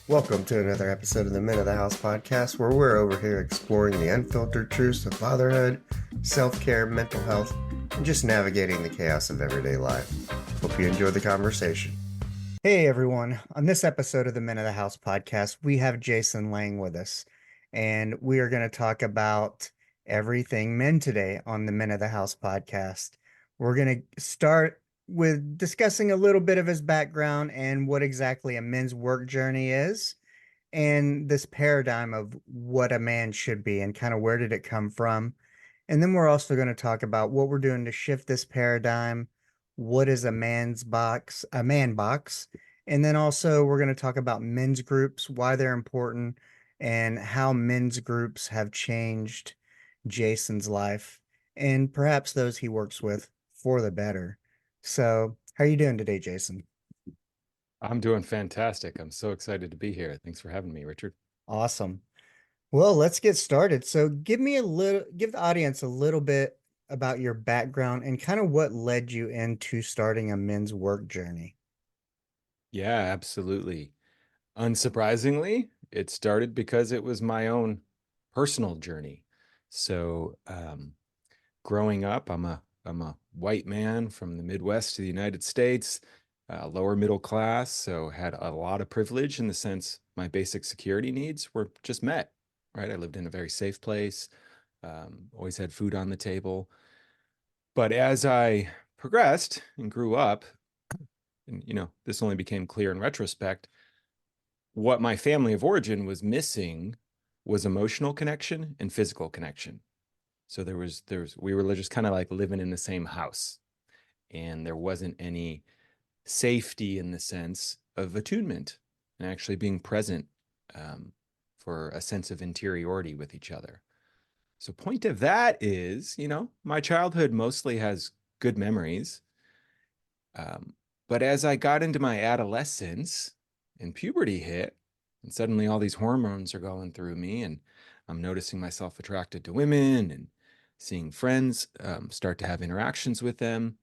Welcome to another episode of the Men of the House podcast, where we're over here exploring the unfiltered truths of fatherhood, self care, mental health, and just navigating the chaos of everyday life. Hope you enjoy the conversation. Hey everyone, on this episode of the Men of the House podcast, we have Jason Lange with us, and we are going to talk about everything men today on the Men of the House podcast. We're going to start with discussing a little bit of his background and what exactly a men's work journey is, and this paradigm of what a man should be and kind of where did it come from. And then we're also going to talk about what we're doing to shift this paradigm. What is a man box? And then also we're going to talk about men's groups, why they're important, and how men's groups have changed Jason's life and perhaps those he works with for the better. So, how are you doing today, Jason? I'm doing fantastic. I'm so excited to be here. Thanks for having me, Richard. Awesome. Well, let's get started. So, give the audience a little bit about your background and kind of what led you into starting a men's work journey. Yeah, absolutely. Unsurprisingly, it started because it was my own personal journey. So, growing up, I'm a white man from the Midwest of the United States, lower middle class, so had a lot of privilege in the sense my basic security needs were just met, right? I lived in a very safe place, always had food on the table. But as I progressed and grew up, and this only became clear in retrospect, what my family of origin was missing was emotional connection and physical connection. So we were just kind of like living in the same house, and there wasn't any safety in the sense of attunement and actually being present, um, for a sense of interiority with each other. So point of that is, my childhood mostly has good memories. But as I got into my adolescence and puberty hit, and suddenly all these hormones are going through me, and I'm noticing myself attracted to women and seeing friends start to have interactions with them,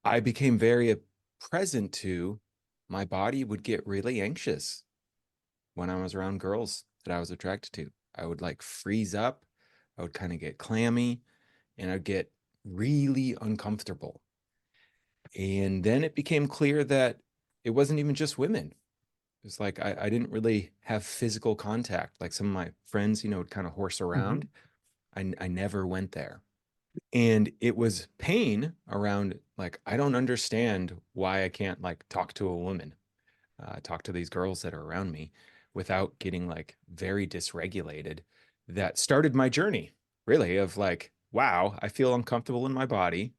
I became very present to my body would get really anxious when I was around girls that I was attracted to. I would like freeze up, I would kind of get clammy, and I'd get really uncomfortable. And then it became clear that it wasn't even just women. It was like I didn't really have physical contact. Like some of my friends, would kind of horse Mhm. around. I never went there. And it was pain around, like, I don't understand why I can't like talk to a woman, talk to these girls that are around me without getting like very dysregulated. That started my journey, really, of like, wow, I feel uncomfortable in my body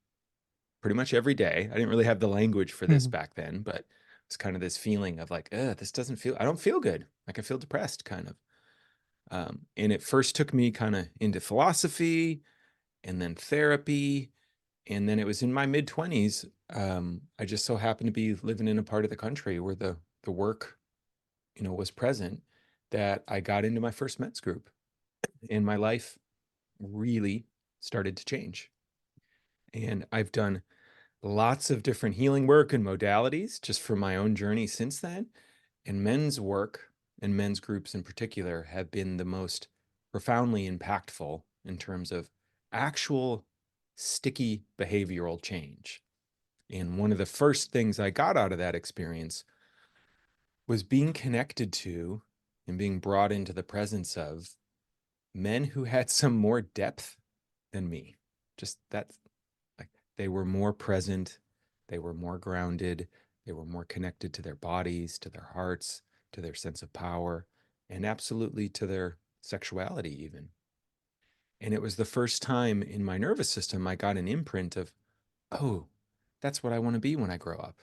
pretty much every day. I didn't really have the language for this back then, but it's kind of this feeling of like, this doesn't feel, I don't feel good. Like I feel depressed, kind of. And it first took me kind of into philosophy and then therapy. And then it was in my mid 20s. I just so happened to be living in a part of the country where the work, was present, that I got into my first men's group, and my life really started to change. And I've done lots of different healing work and modalities just for my own journey since then. And men's work and men's groups in particular have been the most profoundly impactful in terms of actual sticky behavioral change. And one of the first things I got out of that experience was being connected to and being brought into the presence of men who had some more depth than me. Just that, like, they were more present, they were more grounded, they were more connected to their bodies, to their hearts, to their sense of power, and absolutely to their sexuality, even. And it was the first time in my nervous system I got an imprint of, oh, that's what I want to be when I grow up.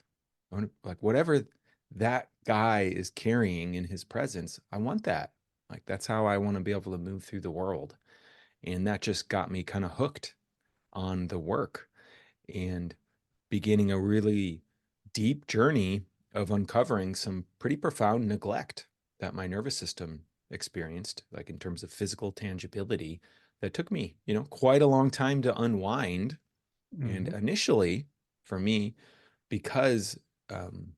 I want to, like, whatever that guy is carrying in his presence, I want that. Like, that's how I want to be able to move through the world. And that just got me kind of hooked on the work and beginning a really deep journey of uncovering some pretty profound neglect that my nervous system experienced, like in terms of physical tangibility, that took me, quite a long time to unwind. And Mhm. initially, for me, because um,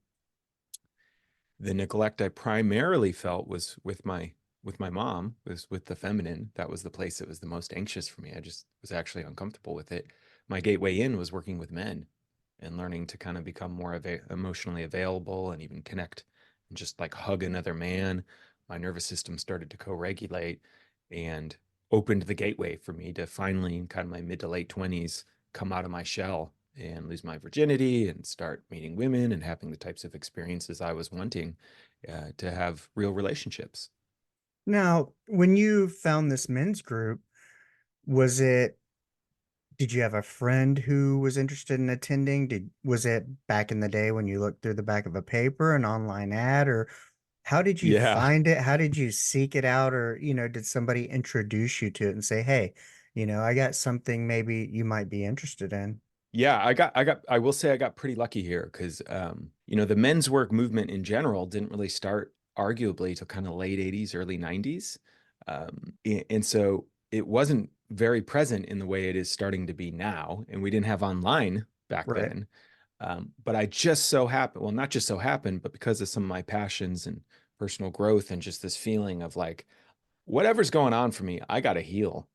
The neglect I primarily felt was with my mom, was with the feminine. That was the place that was the most anxious for me. I just was actually uncomfortable with it. My gateway in was working with men and learning to kind of become more emotionally available and even connect and just like hug another man. My nervous system started to co-regulate and opened the gateway for me to finally, in kind of my mid to late 20s, come out of my shell and lose my virginity and start meeting women and having the types of experiences I was wanting to have real relationships. Now, when you found this men's group, was it, did you have a friend who was interested in attending? Was it back in the day when you looked through the back of a paper, an online ad, or how did you Yeah. find it? How did you seek it out? Or, did somebody introduce you to it and say, hey, I got something maybe you might be interested in? Yeah, I will say I got pretty lucky here because, the men's work movement in general didn't really start arguably till kind of late 80s, early 90s. And so it wasn't very present in the way it is starting to be now. And we didn't have online back Right. then. But I just so happened, well, not just so happened, but because of some of my passions and personal growth and just this feeling of like, whatever's going on for me, I got to heal.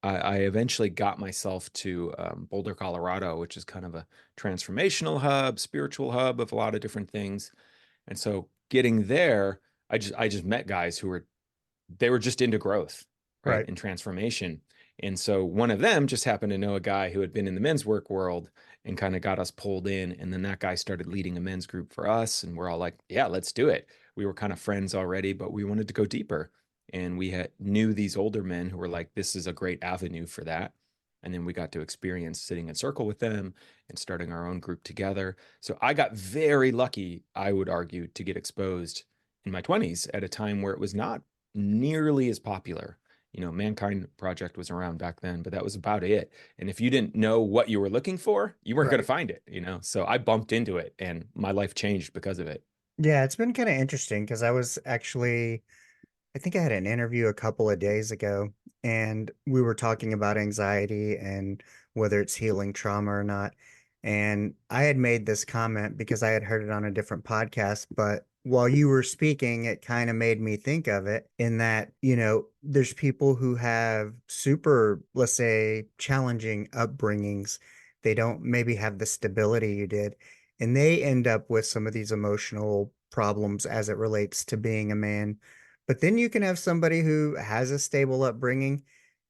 I eventually got myself to Boulder, Colorado, which is kind of a transformational hub, spiritual hub of a lot of different things. And so getting there, I just met guys who were they were just into growth, right? Right. And transformation. And so one of them just happened to know a guy who had been in the men's work world and kind of got us pulled in. And then that guy started leading a men's group for us. And we're all like, yeah, let's do it. We were kind of friends already, but we wanted to go deeper. And we knew these older men who were like, this is a great avenue for that. And then we got to experience sitting in circle with them and starting our own group together. So I got very lucky, I would argue, to get exposed in my 20s at a time where it was not nearly as popular. Mankind Project was around back then, but that was about it. And if you didn't know what you were looking for, you weren't going to Right. find it. So I bumped into it and my life changed because of it. Yeah, it's been kind of interesting because I think I had an interview a couple of days ago, and we were talking about anxiety and whether it's healing trauma or not. And I had made this comment because I had heard it on a different podcast, but while you were speaking, it kind of made me think of it in that, there's people who have super, let's say, challenging upbringings. They don't maybe have the stability you did, and they end up with some of these emotional problems as it relates to being a man. But then you can have somebody who has a stable upbringing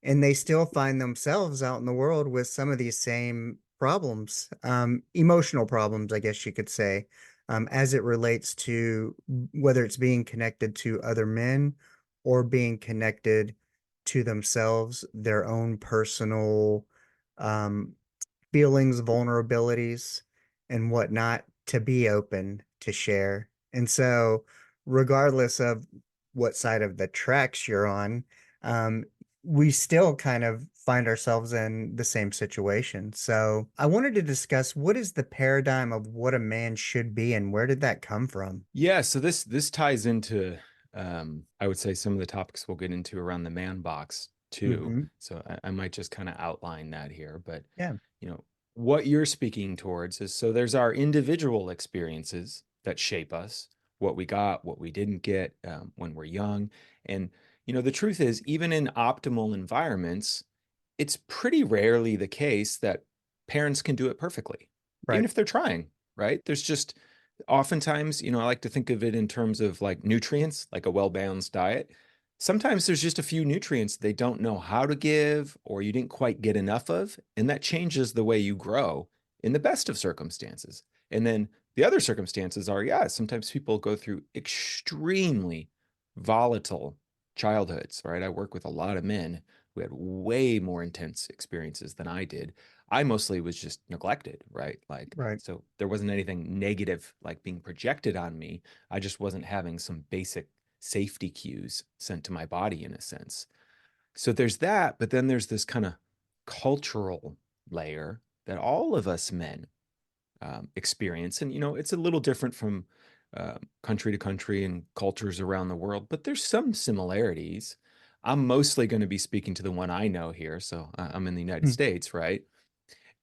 and they still find themselves out in the world with some of these same problems, emotional problems, I guess you could say, as it relates to whether it's being connected to other men or being connected to themselves, their own personal um, feelings, vulnerabilities, and whatnot to be open to share. And so, regardless of what side of the tracks you're on, um, we still kind of find ourselves in the same situation. So, I wanted to discuss what is the paradigm of what a man should be and where did that come from? Yeah, so this ties into I would say some of the topics we'll get into around the man box too. Hmm. So I might just kind of outline that here, but Yeah, you know, what you're speaking towards is so there's our individual experiences that shape us, what we got, what we didn't get when we're young. And the truth is, even in optimal environments, it's pretty rarely the case that parents can do it perfectly, even right, if they're trying, right? There's just oftentimes, I like to think of it in terms of like nutrients, like a well-balanced diet. Sometimes there's just a few nutrients they don't know how to give, or you didn't quite get enough of, and that changes the way you grow in the best of circumstances. And then the other circumstances are, yeah, sometimes people go through extremely volatile childhoods, right? I work with a lot of men who had way more intense experiences than I did. I mostly was just neglected, right? Like, right. so there wasn't anything negative like being projected on me. I just wasn't having some basic safety cues sent to my body in a sense. So there's that, but then there's this kind of cultural layer that all of us men experience. And, it's a little different from country to country and cultures around the world, but there's some similarities. I'm mostly going to be speaking to the one I know here. So I'm in the United Hmm. States, right?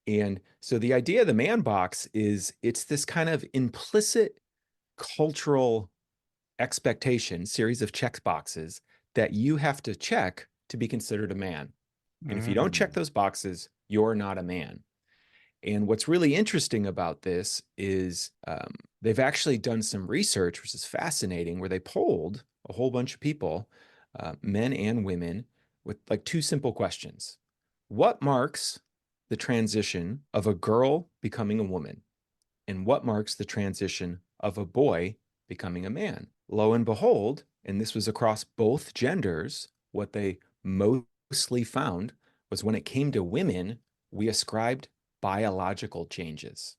And so the idea of the man box is it's this kind of implicit cultural expectation, series of check boxes that you have to check to be considered a man. And if you don't check Mm. those boxes, you're not a man. And what's really interesting about this is they've actually done some research, which is fascinating, where they polled a whole bunch of people, men and women, with like two simple questions. What marks the transition of a girl becoming a woman? And what marks the transition of a boy becoming a man? Lo and behold, and this was across both genders, what they mostly found was when it came to women, we ascribed biological changes.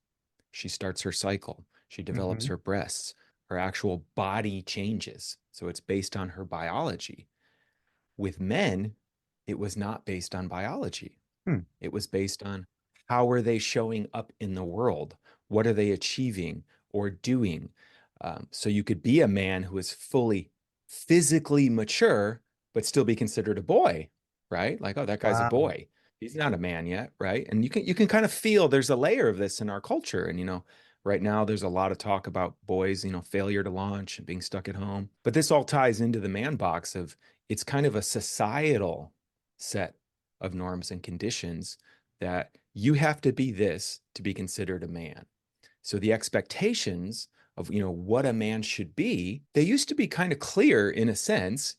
She starts her cycle, she develops Mm-hmm. her breasts, her actual body changes. So it's based on her biology. With men, it was not based on biology. Hmm. It was based on how are they showing up in the world? What are they achieving or doing? So you could be a man who is fully physically mature, but still be considered a boy, right? Like, oh, that guy's a Wow. boy. He's not a man yet, right? And you can kind of feel there's a layer of this in our culture. And right now there's a lot of talk about boys, failure to launch and being stuck at home. But this all ties into the man box of it's kind of a societal set of norms and conditions that you have to be this to be considered a man. So the expectations of what a man should be, they used to be kind of clear in a sense,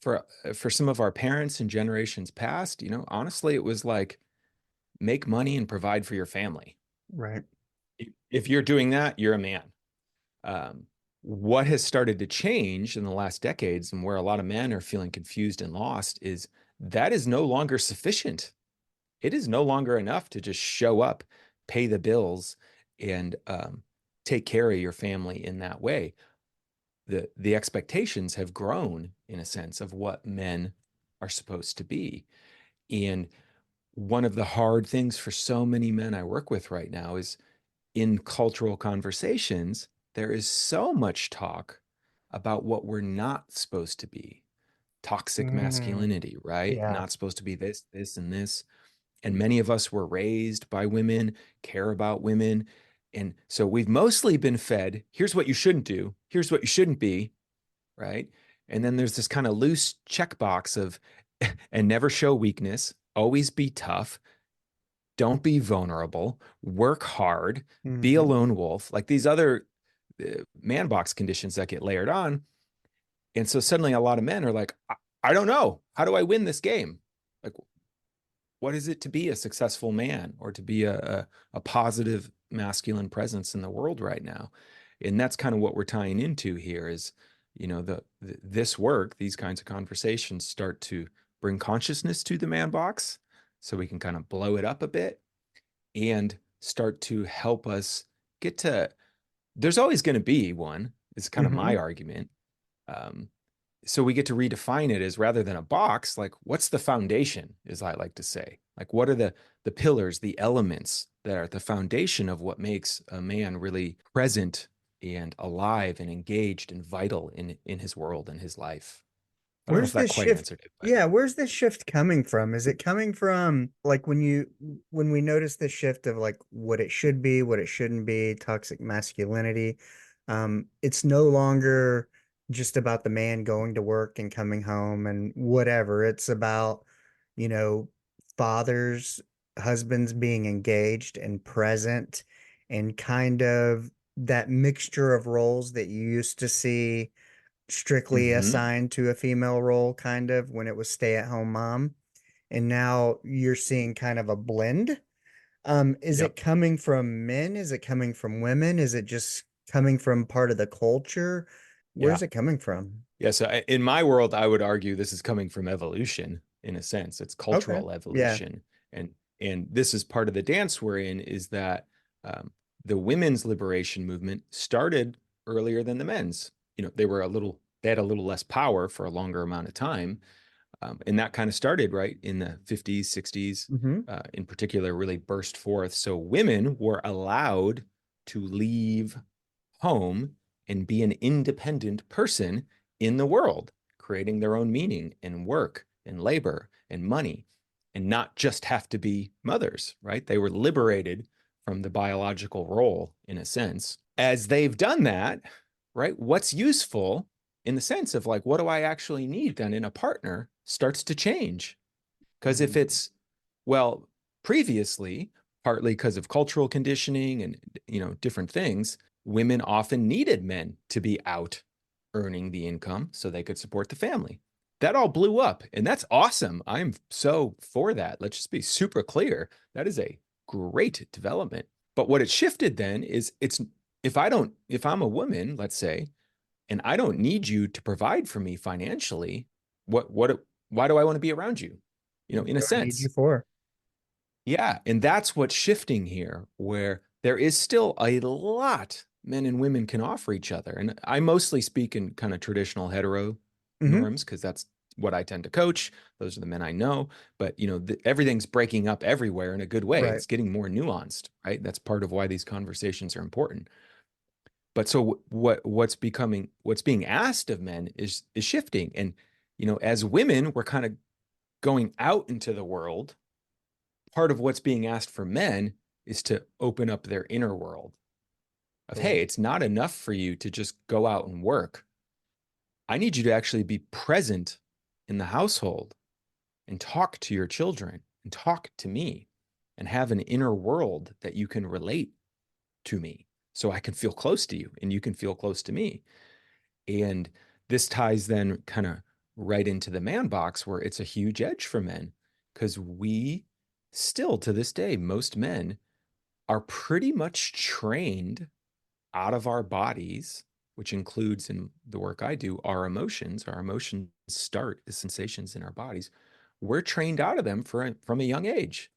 for some of our parents and generations past, honestly, it was like make money and provide for your family. Right. If you're doing that, you're a man. Um, what has started to change in the last decades and where a lot of men are feeling confused and lost is that is no longer sufficient. It is no longer enough to just show up, pay the bills, and take care of your family in that way. The expectations have grown in a sense of what men are supposed to be. And one of the hard things for so many men I work with right now is in cultural conversations, there is so much talk about what we're not supposed to be. Toxic Mm. masculinity, right? Yeah. Not supposed to be this, this, and this. And many of us were raised by women, care about women. And so we've mostly been fed here's what you shouldn't do, here's what you shouldn't be, right? And then there's this kind of loose checkbox of, and never show weakness, always be tough, don't be vulnerable, work hard, be a Mm-hmm. lone wolf, like these other man box conditions that get layered on. And so suddenly a lot of men are like, I don't know. How do I win this game? Like, what is it to be a successful man or to be a positive masculine presence in the world right now? And that's kind of what we're tying into here is, this work, these kinds of conversations start to bring consciousness to the man box so we can kind of blow it up a bit and start to help us get to, there's always going to be one, is kind of Mm-hmm. my argument. Um, so we get to redefine it as rather than a box, like what's the foundation, as I like to say. Like what are the pillars, the elements that are at the foundation of what makes a man really present and alive and engaged and vital in his world and his life. I don't know if Where's that this quite shift? answered it, but Yeah, where's this shift coming from? Is it coming from like when we notice the shift of like what it should be, what it shouldn't be, toxic masculinity? It's no longer just about the man going to work and coming home and whatever. It's about, you know, fathers, husbands being engaged and present and kind of that mixture of roles that you used to see strictly mm-hmm. assigned to a female role, kind of when it was stay-at-home mom. And now you're seeing kind of a blend. Is it Yep. coming from men? Is it coming from women? Is it just coming from part of the culture? Yeah. Where's it coming from? Yeah. So in my world, I would argue this is coming from evolution in a sense. It's Okay. cultural Yeah. evolution. And this is part of the dance we're in is that um, the women's liberation movement started earlier than the men's. They had a little less power for a longer amount of time. And that kind of started right in the 50s, 60s, Hmm. in particular, really burst forth. So women were allowed to leave home and be an independent person in the world, creating their own meaning in work and labor and money, and not just have to be mothers, right? They were liberated from the biological role in a sense. As they've done that, right? What's useful in the sense of like, what do I actually need then in a partner starts to change. Because if Mhm. it's, well, previously, partly because of cultural conditioning and, different things, women often needed men to be out earning the income so they could support the family. That all blew up, and that's awesome. I'm so for that. Let's just be super clear. That is a great development. But what it shifted then is if I'm a woman, let's say, and I don't need you to provide for me financially, why do I want to be around you? In a What do I need you sense. for? Yeah. And that's what's shifting here, where there is still a lot men and women can offer each other. And I mostly speak in kind of traditional hetero Hmm. norms because that's what I tend to coach. Those are the men I know. But, everything's breaking up everywhere in a good way. Right. It's getting more nuanced, right? That's part of why these conversations are important. But so what's being asked of men is shifting. And, as women, we're kind of going out into the world. Part of what's being asked for men is to open up their inner world of, Cool. hey, it's not enough for you to just go out and work. I need you to actually be present in the household and talk to your children and talk to me and have an inner world that you can relate to me so I can feel close to you and you can feel close to me. And this ties then kind of right into the man box where it's a huge edge for men because we still to this day, most men are pretty much trained out of our bodies, which includes in the work I do, our emotions. Our emotions start as sensations in our bodies. We're trained out of them from a young age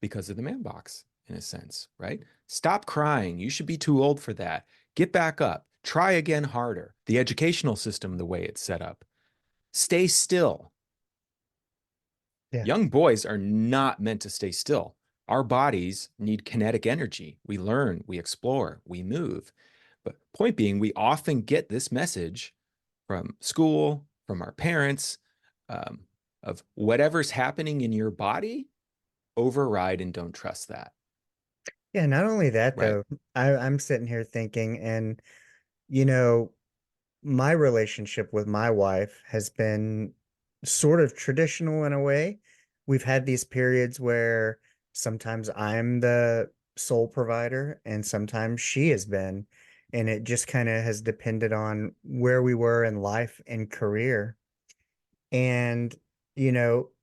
because of the man box, in a sense, right? Stop crying. You should be too old for that. Get back up. Try again harder. The educational system, the way it's set up. Stay still. Yeah. Young boys are not meant to stay still. Our bodies need kinetic energy. We learn, we explore, we move. But point being, we often get this message from school, from our parents, um, of whatever's happening in your body, override and don't trust that, Yeah. Not only that, right? though, I'm sitting here thinking, and you know, my relationship with my wife has been sort of traditional in a way. We've had these periods where sometimes I'm the sole provider and sometimes she has been. And it just kind of has depended on where we were in life and career. And,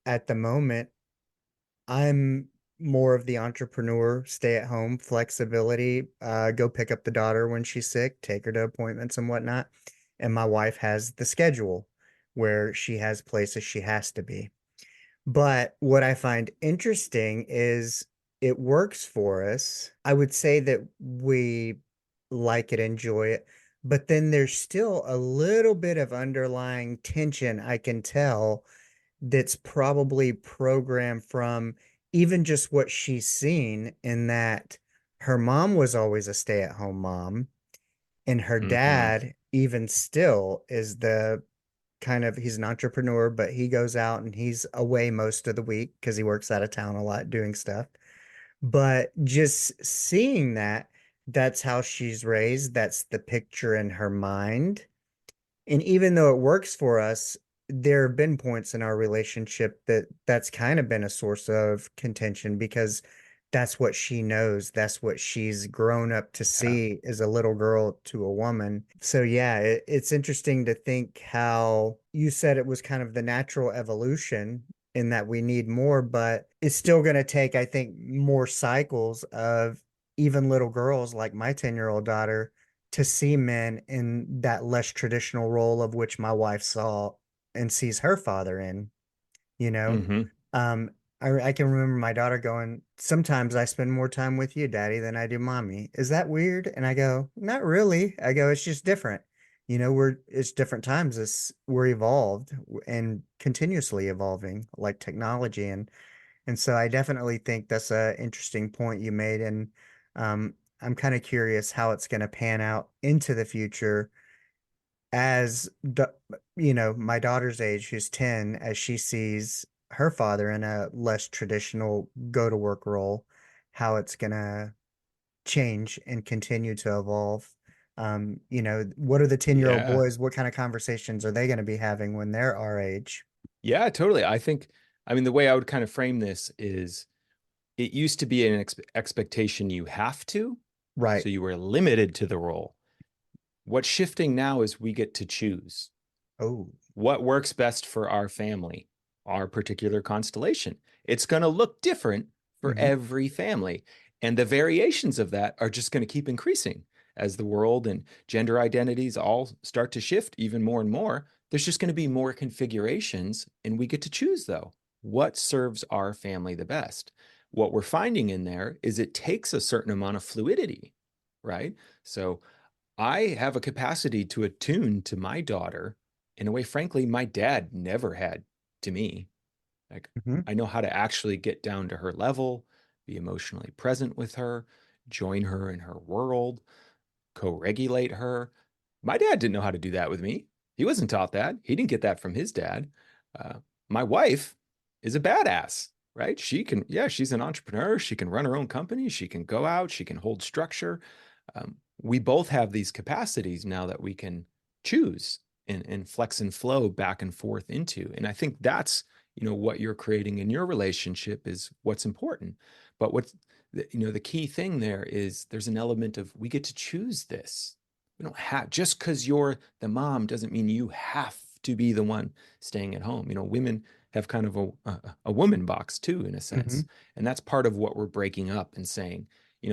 at the moment, I'm more of the entrepreneur, stay at home, flexibility, go pick up the daughter when she's sick, take her to appointments and whatnot. And my wife has the schedule where she has places she has to be. But what I find interesting is it works for us. I would say that we like it, enjoy it, but then there's still a little bit of underlying tension I can tell that's probably programmed from even just what she's seen in that her mom was always a stay-at-home mom and her Mm-hmm. dad even still is the kind of he's an entrepreneur, but he goes out and he's away most of the week because he works out of town a lot doing stuff. But just seeing that, that's how she's raised, that's the picture in her mind. And even though it works for us, there have been points in our relationship that that's kind of been a source of contention because that's what she knows. That's what she's grown up to Yeah. see as a little girl to a woman. So, yeah, it's interesting to think how you said it was kind of the natural evolution in that we need more, but it's still going to take, I think, more cycles of even little girls like my 10-year-old daughter to see men in that less traditional role of which my wife saw and sees her father in, you know? Mm-hmm. Um, I can remember my daughter going, sometimes I spend more time with you, daddy, than I do mommy. Is that weird? And I go, not really. I go, it's just different. It's different times. We're evolved and continuously evolving like technology. And so I definitely think that's a interesting point you made. And I'm kind of curious how it's going to pan out into the future as my daughter's age, who's 10, as she sees her father in a less traditional go to work role, how it's going to change and continue to evolve. What are the 10-year-old Yeah. boys? What kind of conversations are they going to be having when they're our age? Yeah, totally. I mean, the way I would kind of frame this is it used to be an expectation you have to, Right. so you were limited to the role. What's shifting now is we get to choose Oh. what works best for our family, our particular constellation. It's going to look different for Hmm. every family. And the variations of that are just going to keep increasing as the world and gender identities all start to shift even more and more. There's just going to be more configurations, and we get to choose, though, what serves our family the best. What we're finding in there is it takes a certain amount of fluidity, right? So I have a capacity to attune to my daughter in a way, frankly, my dad never had to me. Like, Hmm. I know how to actually get down to her level, be emotionally present with her, join her in her world, co regulate her. My dad didn't know how to do that with me. He wasn't taught that. He didn't get that from his dad. Uh, my wife is a badass, right? She can, yeah, she's an entrepreneur. She can run her own company. She can go out. She can hold structure. We both have these capacities now that we can choose and flex and flow back and forth into. And I think that's, what you're creating in your relationship is what's important. But the key thing there is there's an element of we get to choose this. We don't have, just because you're the mom doesn't mean you have to be the one staying at home. Women have kind of a woman box too, in a Hmm. sense. And that's part of what we're breaking up and saying,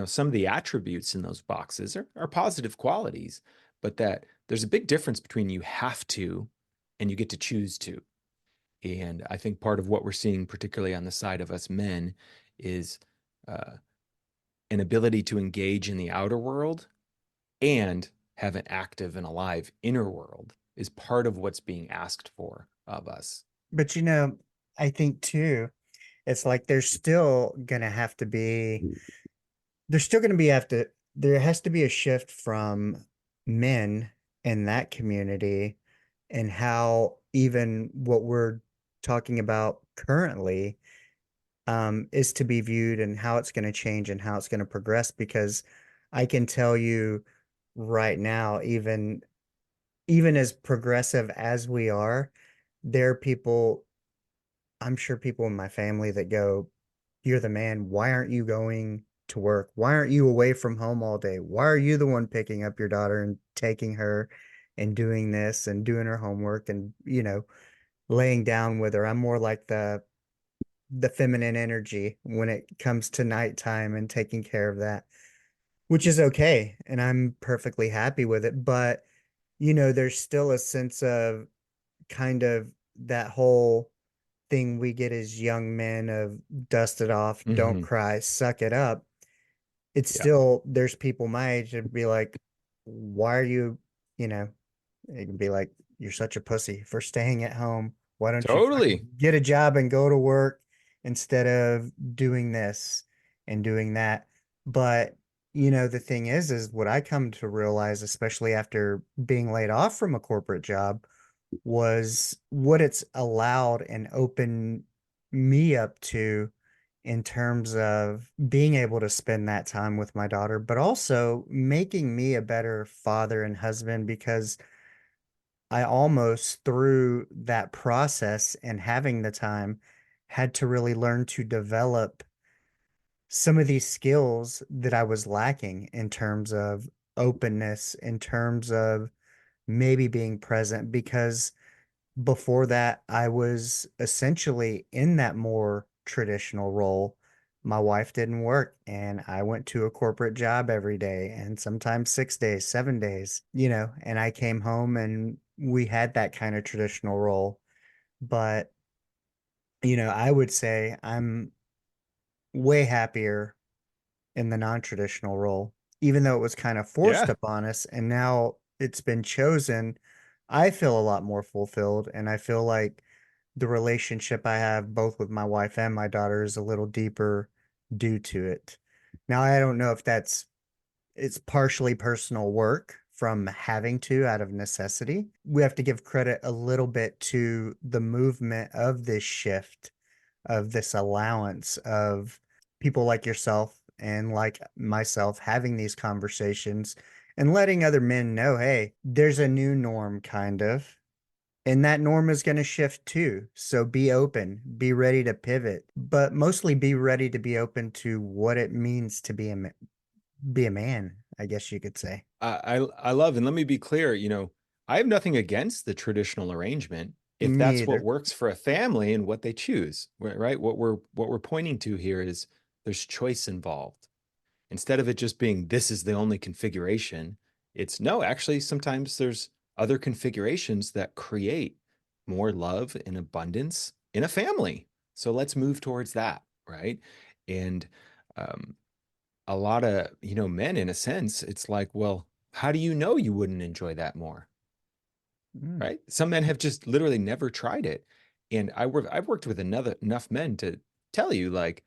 some of the attributes in those boxes are positive qualities, but that there's a big difference between you have to and you get to choose to. And I think part of what we're seeing, particularly on the side of us men, is uh, an ability to engage in the outer world and have an active and alive inner world is part of what's being asked for of us. But I think too, it's like there's still gonna be have to there has to be a shift from men in that community and how even what we're talking about currently is to be viewed and how it's going to change and how it's going to progress because I can tell you right now, even as progressive as we are, there are people, I'm sure people in my family that go, "You're the man. Why aren't you going to work? Why aren't you away from home all day? Why are you the one picking up your daughter and taking her and doing this and doing her homework and, laying down with her?" I'm more like the feminine energy when it comes to nighttime and taking care of that, which is okay. And I'm perfectly happy with it. But, there's still a sense of kind of that whole thing we get as young men of dust it off, don't Mm-hmm. cry, suck it up. It's Yeah, still, there's people my age that be like, why are you, you know, it can be like, you're such a pussy for staying at home. Why don't you fucking totally. get a job and go to work instead of doing this and doing that? But, the thing is what I come to realize, especially after being laid off from a corporate job, was what it's allowed and opened me up to in terms of being able to spend that time with my daughter, but also making me a better father and husband because I almost through that process and having the time had to really learn to develop some of these skills that I was lacking in terms of openness, in terms of maybe being present, because before that, I was essentially in that more traditional role. My wife didn't work, and I went to a corporate job every day, and sometimes 6 days, 7 days, and I came home and we had that kind of traditional role. But, I would say I'm way happier in the non-traditional role, even though it was kind of forced Yeah. upon us, and now it's been chosen. I feel a lot more fulfilled, and I feel like the relationship I have both with my wife and my daughter is a little deeper due to it. Now, I don't know if it's partially personal work from having to out of necessity. We have to give credit a little bit to the movement of this shift, of this allowance of people like yourself and like myself having these conversations and letting other men know, hey, there's a new norm, kind of. And that norm is going to shift too. So be open, be ready to pivot, but mostly be ready to be open to what it means to be a man, I guess you could say. I love, and let me be clear, I have nothing against the traditional arrangement if Me that's what either. works for a family and what they choose, right? What we're pointing to here is there's choice involved. Instead of it just being this is the only configuration, it's no, actually sometimes there's other configurations that create more love and abundance in a family. So let's move towards that, right? And um, a lot of, men in a sense, it's like, well, how do you know you wouldn't enjoy that more? Mm. Right? Some men have just literally never tried it. And I've worked with enough men to tell you, like,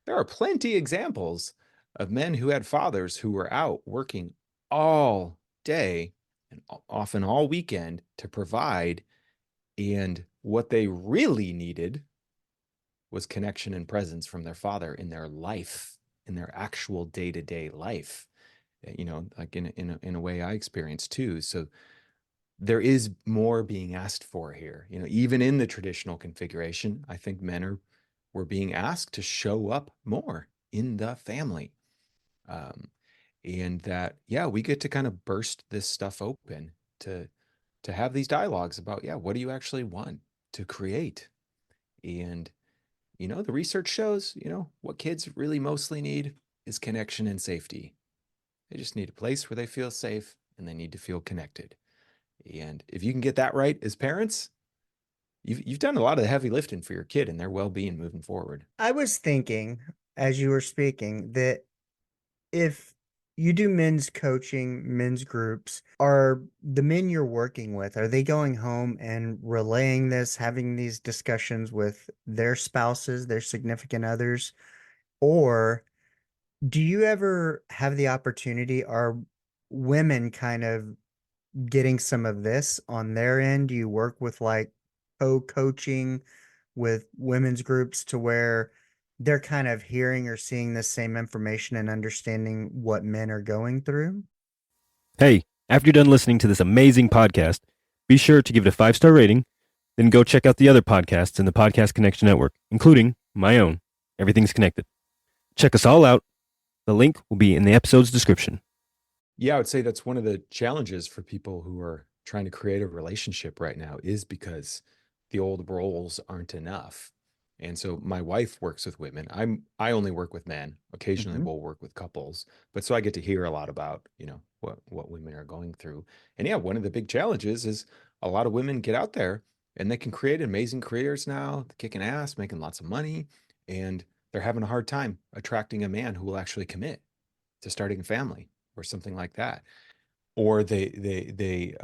there are plenty examples of men who had fathers who were out working all day and often all weekend to provide. And what they really needed was connection and presence from their father in their life, in their actual day-to-day life. Like in a way I experienced too. So there is more being asked for here. Even in the traditional configuration, I think men were being asked to show up more in the family. Um, and that, yeah, we get to kind of burst this stuff open to have these dialogues about, yeah, what do you actually want to create? And the research shows, what kids really mostly need is connection and safety. They just need a place where they feel safe and they need to feel connected. And if you can get that right as parents, you've done a lot of the heavy lifting for your kid and their well-being moving forward. I was thinking as you were speaking that if you do men's coaching, men's groups, are the men you're working with, are they going home and relaying this, having these discussions with their spouses, their significant others? Or do you ever have the opportunity, are women kind of getting some of this on their end? Do you work with like co-coaching with women's groups to where they're kind of hearing or seeing the same information and understanding what men are going through? Hey, after you're done listening to this amazing podcast, be sure to give it a 5-star rating, then go check out the other podcasts in the Podcast Connection Network, including my own, Everything's Connected. Check us all out. The link will be in the episode's description. Yeah, I would say that's one of the challenges for people who are trying to create a relationship right now is because the old roles aren't enough. And so my wife works with women. I only work with men. Occasionally Mm-hmm. we'll work with couples, but so I get to hear a lot about, what women are going through. And yeah, one of the big challenges is a lot of women get out there and they can create amazing careers now, kicking ass, making lots of money, and they're having a hard time attracting a man who will actually commit to starting a family or something like that. Or they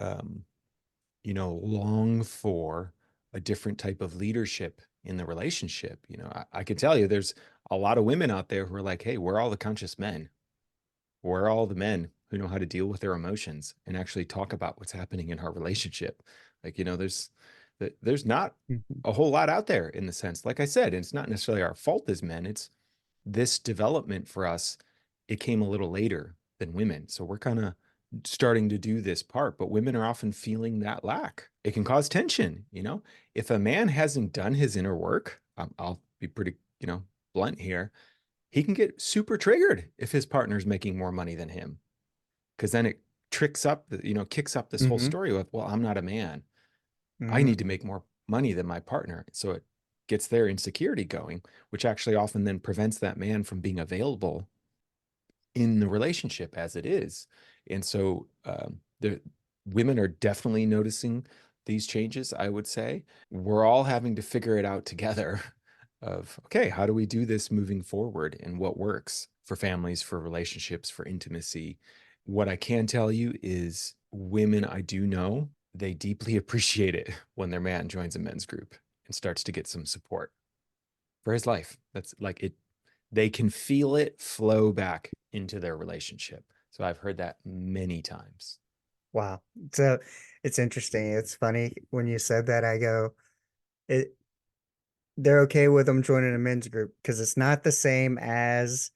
long for a different type of leadership in the relationship. I can tell you there's a lot of women out there who are like, hey, we're all the conscious men. We're all the men who know how to deal with their emotions and actually talk about what's happening in our relationship. Like, there's not Mm-hmm. a whole lot out there in the sense, like I said, it's not necessarily our fault as men. It's this development for us, it came a little later than women. So we're kind of starting to do this part, but women are often feeling that lack. It can cause tension. If a man hasn't done his inner work, I'll be pretty, blunt here. He can get super triggered if his partner's making more money than him, because then it kicks up this whole Mm-hmm. story of, well, I'm not a man. I need to Mm-hmm. make more money than my partner. So it gets their insecurity going, which actually often then prevents that man from being available in the relationship as it is. And so the women are definitely noticing these changes, I would say. We're all having to figure it out together of, okay, how do we do this moving forward and what works for families, for relationships, for intimacy? What I can tell you is women I do know, they deeply appreciate it when their man joins a men's group and starts to get some support for his life. That's like it, they can feel it flow back into their relationship. So I've heard that many times. Wow. So it's interesting. It's funny when you said that, I go, it, they're okay with them joining a men's group because it's not the same as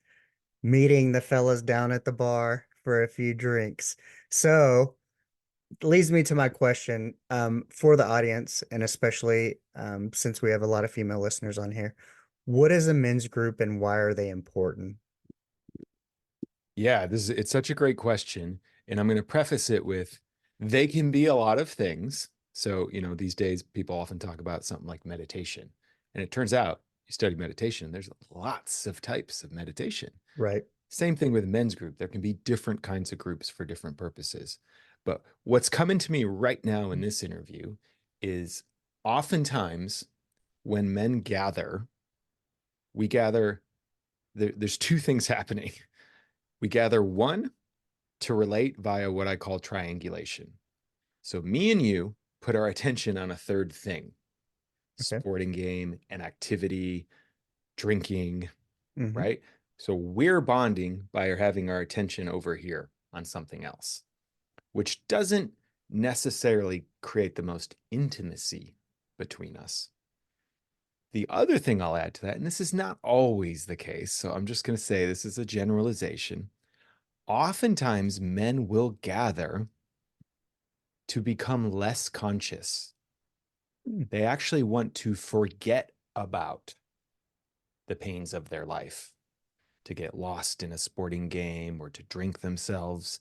meeting the fellas down at the bar for a few drinks. So leads me to my question, for the audience, and especially since we have a lot of female listeners on here. What is a men's group and why are they important? Yeah, it's such a great question. And I'm going to preface it with they can be a lot of things. So, these days people often talk about something like meditation. And it turns out you study meditation, there's lots of types of meditation. Right. Same thing with men's group. There can be different kinds of groups for different purposes. But what's coming to me right now in this interview is oftentimes when men gather, we gather, there's two things happening. We gather one to relate via what I call triangulation. So me and you put our attention on a third thing, Okay. sporting game, an activity, drinking, Hmm. right? So we're bonding by having our attention over here on something else, which doesn't necessarily create the most intimacy between us. The other thing I'll add to that, and this is not always the case, so I'm just going to say this is a generalization. Oftentimes, men will gather to become less conscious. Mm. They actually want to forget about the pains of their life, to get lost in a sporting game or to drink themselves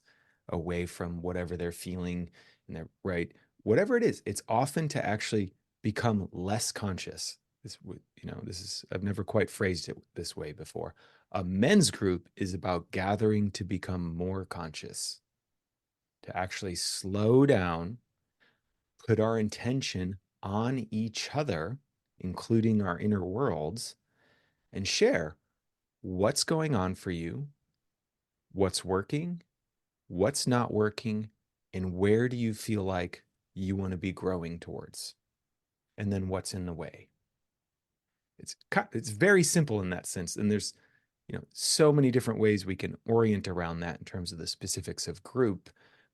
away from whatever they're feeling and they're right. Whatever it is, it's often to actually become less conscious. This is, I've never quite phrased it this way before. A men's group is about gathering to become more conscious, to actually slow down, put our intention on each other, including our inner worlds, and share what's going on for you, what's working, what's not working, and where do you feel like you want to be growing towards, and then what's in the way. It's very simple in that sense, and there's so many different ways we can orient around that in terms of the specifics of group,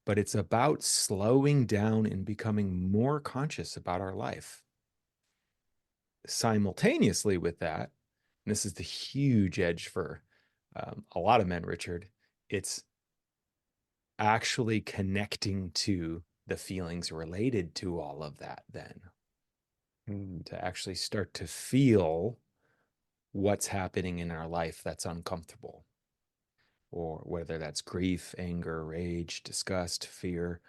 but it's about slowing down and becoming more conscious about our life. Simultaneously with that, and this is the huge edge for a lot of men, Richard, it's actually connecting to the feelings related to all of that, then to actually start to feel what's happening in our life that's uncomfortable, or whether that's grief, anger, rage, disgust, fear,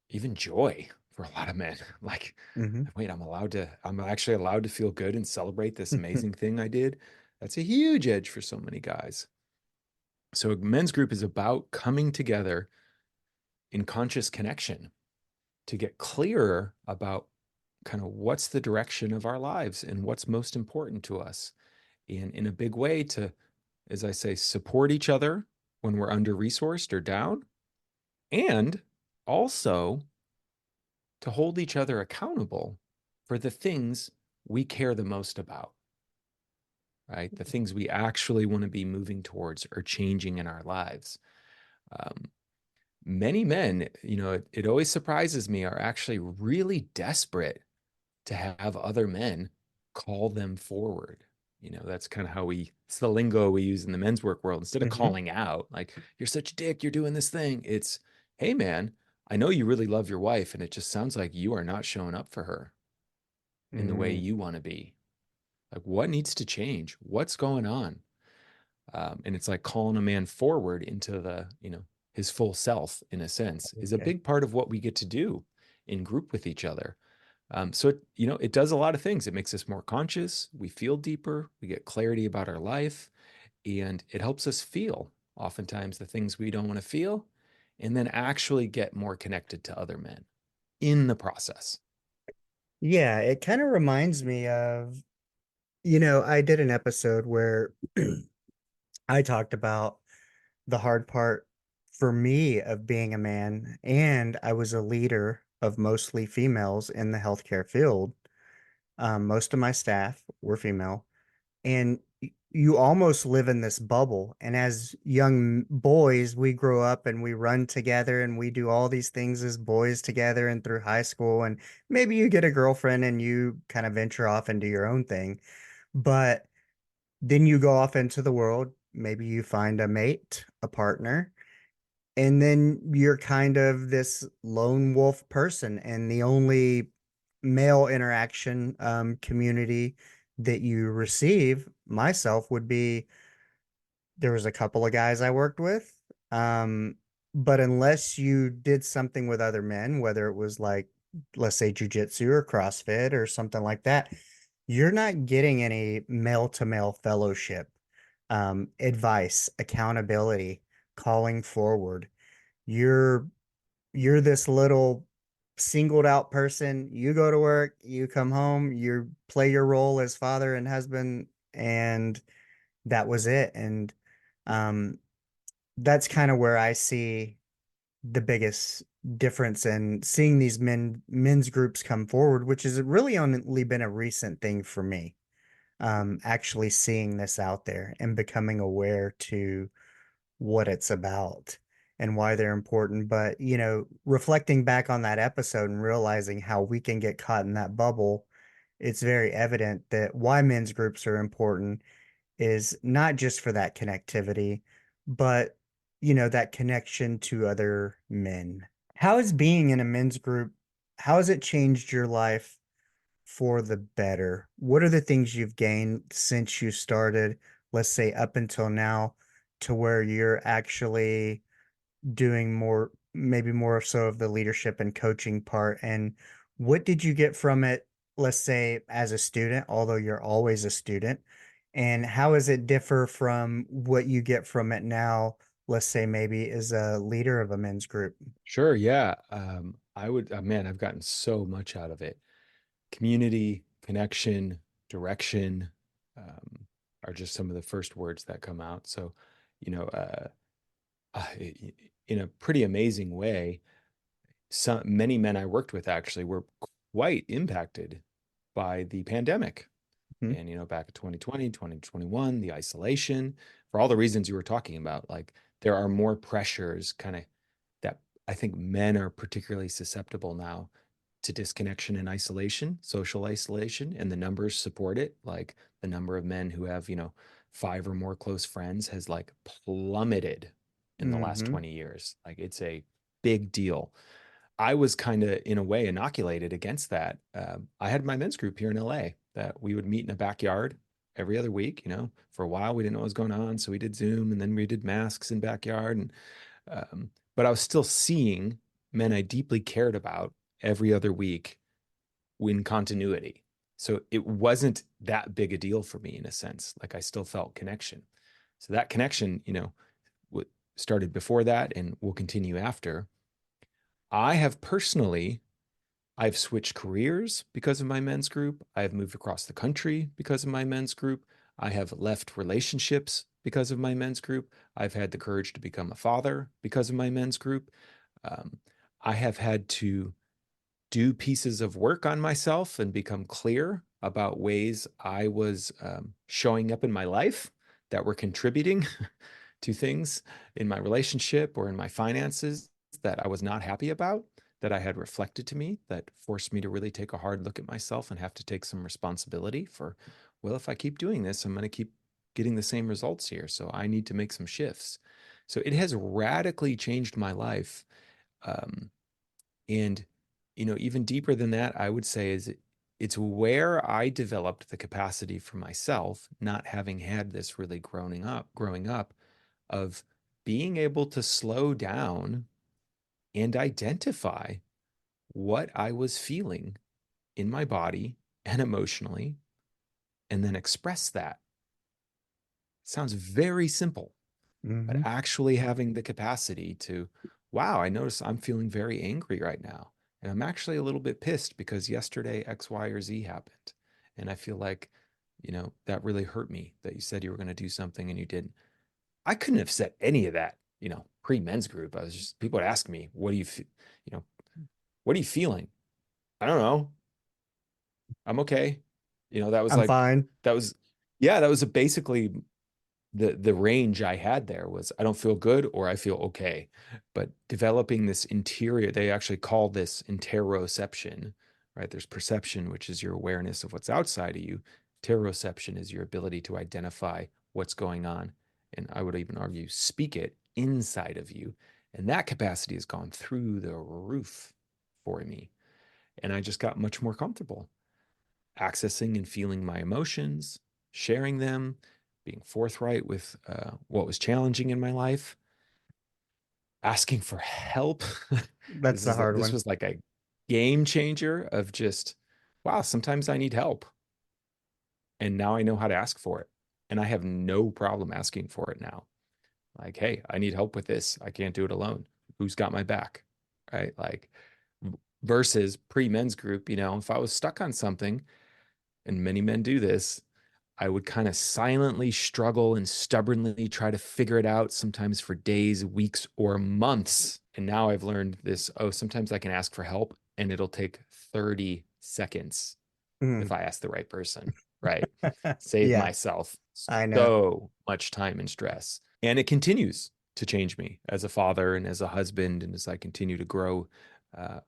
even joy for a lot of men. Like, Hmm. wait, I'm actually allowed to feel good and celebrate this amazing thing I did. That's a huge edge for so many guys. So a men's group is about coming together in conscious connection to get clearer about kind of what's the direction of our lives and what's most important to us. And in a big way to, as I say, support each other when we're under resourced or down, and also to hold each other accountable for the things we care the most about, right? The things we actually want to be moving towards or changing in our lives. Um, Many men, it always surprises me, are actually really desperate to have other men call them forward. That's kind of it's the lingo we use in the men's work world. Instead of Hmm. calling out, like, you're such a dick, you're doing this thing, it's, hey, man, I know you really love your wife, and it just sounds like you are not showing up for her in the way Mm. you want to be. Like, what needs to change? What's going on? And it's like calling a man forward into his full self, in a sense, is a Okay. big part of what we get to do in group with each other. So it does a lot of things. It makes us more conscious. We feel deeper. We get clarity about our life, and it helps us feel oftentimes the things we don't want to feel, and then actually get more connected to other men in the process. Yeah, it kind of reminds me of, I did an episode where I talked about the hard part for me of being a man, and I was a leader of mostly females in the healthcare field. Most of my staff were female, and you almost live in this bubble. And as young boys, we grow up and we run together and we do all these things as boys together and through high school. And maybe you get a girlfriend and you kind of venture off and do your own thing. But then you go off into the world. Maybe you find a mate, a partner, And then you're kind of this lone wolf person, and the only male interaction community that you receive, myself, would be there was a couple of guys I worked with. Um, but unless you did something with other men, whether it was like, let's say, jujitsu or CrossFit or something like that, you're not getting any male to male fellowship, advice, accountability, calling forward. You're you're this little singled out person. You go to work, you come home, you play your role as father and husband, and that was it. And um, that's kind of where I see the biggest difference in seeing these men's groups come forward, which has really only been a recent thing for me. Actually seeing this out there and becoming aware to what it's about and why they're important. But, reflecting back on that episode and realizing how we can get caught in that bubble, it's very evident that why men's groups are important is not just for that connectivity, but, that connection to other men. How is being in a men's group, how has it changed your life for the better? What are the things you've gained since you started, let's say up until now, to where you're actually doing more, maybe more so of the leadership and coaching part? And what did you get from it, let's say as a student, although you're always a student? And how does it differ from what you get from it now, let's say maybe as a leader of a men's group? Sure, yeah. I would, man, I've gotten so much out of it. Community, connection, direction, um, are just some of the first words that come out. So, you know, in a pretty amazing way, many men I worked with actually were quite impacted by the pandemic. Mhm. And, back in 2020, 2021, the isolation, for all the reasons you were talking about, like there are more pressures kind of that I think men are particularly susceptible now to disconnection and isolation, social isolation, and the numbers support it. Like the number of men who have, five or more close friends has like plummeted in the last Mhm. 20 years. Like it's a big deal. I was kind of, in a way, inoculated against that. I had my men's group here in LA that we would meet in a backyard every other week. For a while we didn't know what was going on, so we did Zoom, and then we did masks in backyard. And but I was still seeing men I deeply cared about every other week in continuity. So it wasn't that big a deal for me in a sense. Like I still felt connection. So that connection, started before that and will continue after. I have personally I've switched careers because of my men's group. I have moved across the country because of my men's group. I have left relationships because of my men's group. I've had the courage to become a father because of my men's group. Um, I have had to do pieces of work on myself and become clear about ways I was showing up in my life that were contributing to things in my relationship or in my finances that I was not happy about, that I had reflected to me, that forced me to really take a hard look at myself and have to take some responsibility for, well, if I keep doing this, I'm going to keep getting the same results here. So I need to make some shifts. So it has radically changed my life. Um, and, even deeper than that, I would say it's where I developed the capacity for myself, not having had this really growing up of being able to slow down and identify what I was feeling in my body and emotionally, and then express that. Sounds very simple, but Mhm. actually having the capacity to, wow, I notice I'm feeling very angry right now. And I'm actually a little bit pissed because yesterday X, Y, or Z happened. And I feel like, that really hurt me that you said you were going to do something and you didn't. I couldn't have said any of that, pre men's group. I was just, people would ask me, you know, what are you feeling? I don't know. I'm okay. That was I'm like, fine. that was, yeah, that was basically the range I had there was I don't feel good or I feel okay. But developing this interior, they actually call this interoception, right? There's perception, which is your awareness of what's outside of you. Interoception is your ability to identify what's going on. And I would even argue, speak it inside of you. And that capacity has gone through the roof for me. And I just got much more comfortable accessing and feeling my emotions, sharing them, being forthright with what was challenging in my life, asking for help. That's the hard This one. was like a game changer of just, wow, sometimes I need help. And now I know how to ask for it. And I have no problem asking for it now. Like, hey, I need help with this. I can't do it alone. Who's got my back? Right? Like, versus pre-men's group, if I was stuck on something, and many men do this, I would kind of silently struggle and stubbornly try to figure it out, sometimes for days, weeks, or months. And now I've learned this, sometimes I can ask for help and it'll take 30 seconds if I ask the right person, right? Save Yeah, myself I know. so much time and stress. And it continues to change me as a father and as a husband. And as I continue to grow, uh,